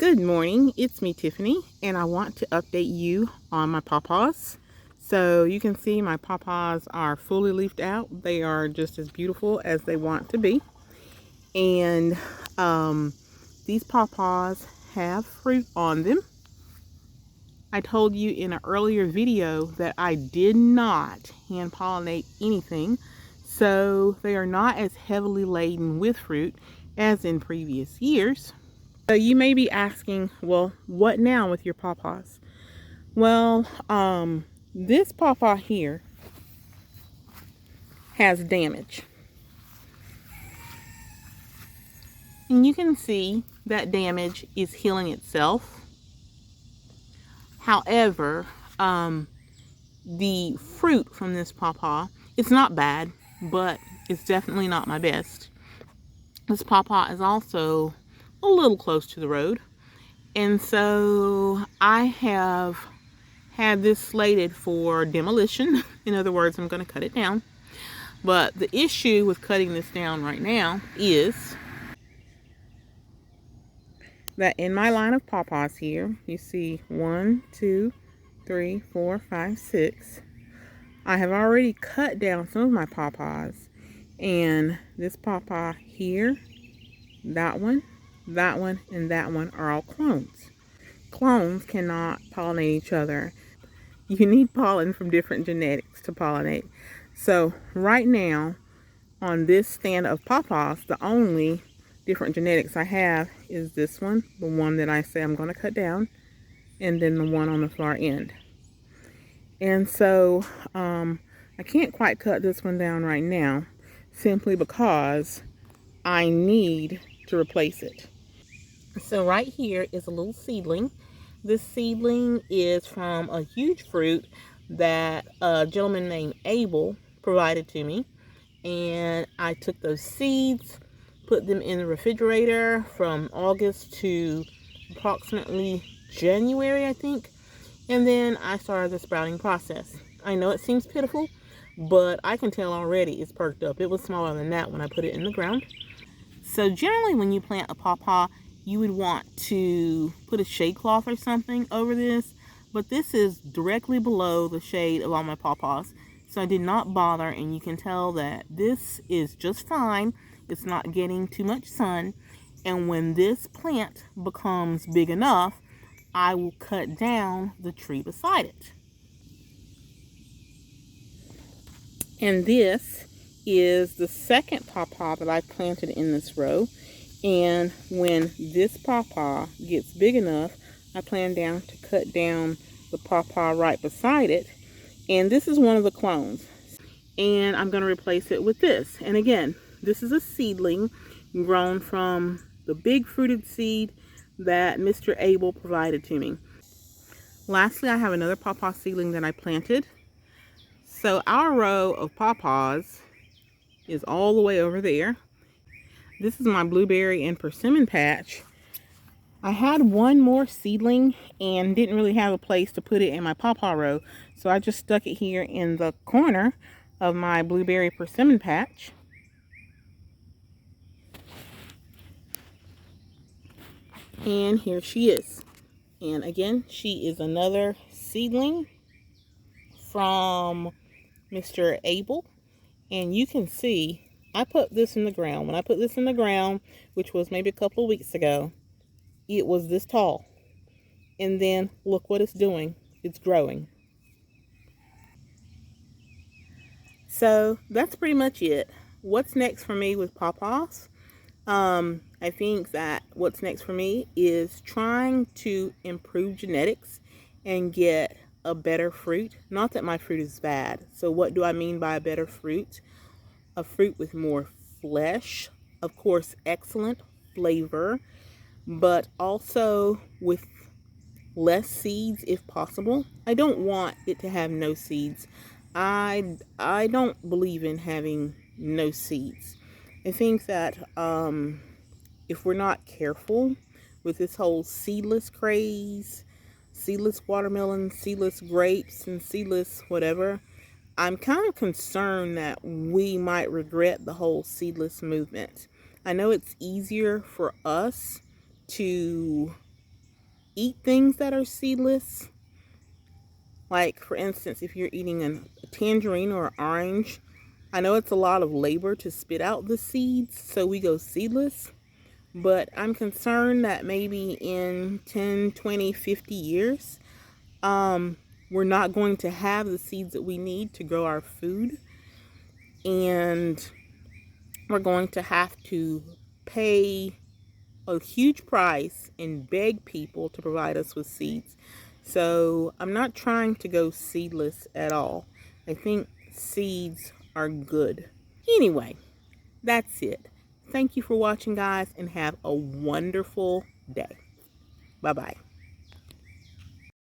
Good morning, it's me Tiffany, and I want to update you on my pawpaws. So you can see my pawpaws are fully leafed out. They are just as beautiful as they want to be. And these pawpaws have fruit on them. I told you in an earlier video that I did not hand pollinate anything. So they are not as heavily laden with fruit as in previous years. So you may be asking, well, what now with your pawpaws? Well, this pawpaw here has damage. And you can see that damage is healing itself. However, the fruit from this pawpaw, it's not bad, but it's definitely not my best. This pawpaw is also a little close to the road. And so I have had this slated for demolition. In other words, I'm going to cut it down. But the issue with cutting this down right now is that in my line of pawpaws here, you see 1, 2, 3, 4, 5, 6. I have already cut down some of my pawpaws. And this pawpaw here, that one, and that one are all clones. Clones cannot pollinate each other. You need pollen from different genetics to pollinate. So right now on this stand of pawpaws, the only different genetics I have is this one, the one that I say I'm going to cut down, and then the one on the far end. And so I can't quite cut this one down right now simply because I need to replace it. So right here is a little seedling. This seedling is from a huge fruit that a gentleman named Abel provided to me. And I took those seeds, put them in the refrigerator from August to approximately January, I think. And then I started the sprouting process. I know it seems pitiful, but I can tell already it's perked up. It was smaller than that when I put it in the ground. So generally when you plant a pawpaw, you would want to put a shade cloth or something over this, but this is directly below the shade of all my pawpaws, so I did not bother, and you can tell that this is just fine. It's not getting too much sun, and when this plant becomes big enough, I will cut down the tree beside it. And this is the second pawpaw that I planted in this row. And when this pawpaw gets big enough, I plan down to cut down the pawpaw right beside it. And this is one of the clones. And I'm going to replace it with this. And again, this is a seedling grown from the big fruited seed that Mr. Abel provided to me. Lastly, I have another pawpaw seedling that I planted. So our row of pawpaws is all the way over there. This is my blueberry and persimmon patch. I had one more seedling and didn't really have a place to put it in my pawpaw row, so I just stuck it here in the corner of my blueberry persimmon patch. And here she is. And again, she is another seedling from Mr. Abel. And you can see I put this in the ground. When I put this in the ground, which was maybe a couple of weeks ago, it was this tall. And then look what it's doing. It's growing. So that's pretty much it. What's next for me with pawpaws? I think that what's next for me is trying to improve genetics and get a better fruit. Not that my fruit is bad. So what do I mean by a better fruit? A fruit with more flesh, of course, excellent flavor, but also with less seeds if possible. I don't want it to have no seeds. I don't believe in having no seeds. I think that if we're not careful with this whole seedless craze, seedless watermelon, seedless grapes, and seedless whatever, I'm kind of concerned that we might regret the whole seedless movement. I know it's easier for us to eat things that are seedless. Like, for instance, if you're eating a tangerine or an orange, I know it's a lot of labor to spit out the seeds, so we go seedless. But I'm concerned that maybe in 10, 20, 50 years, we're not going to have the seeds that we need to grow our food. And we're going to have to pay a huge price and beg people to provide us with seeds. So I'm not trying to go seedless at all. I think seeds are good. Anyway, that's it. Thank you for watching, guys, and have a wonderful day. Bye-bye.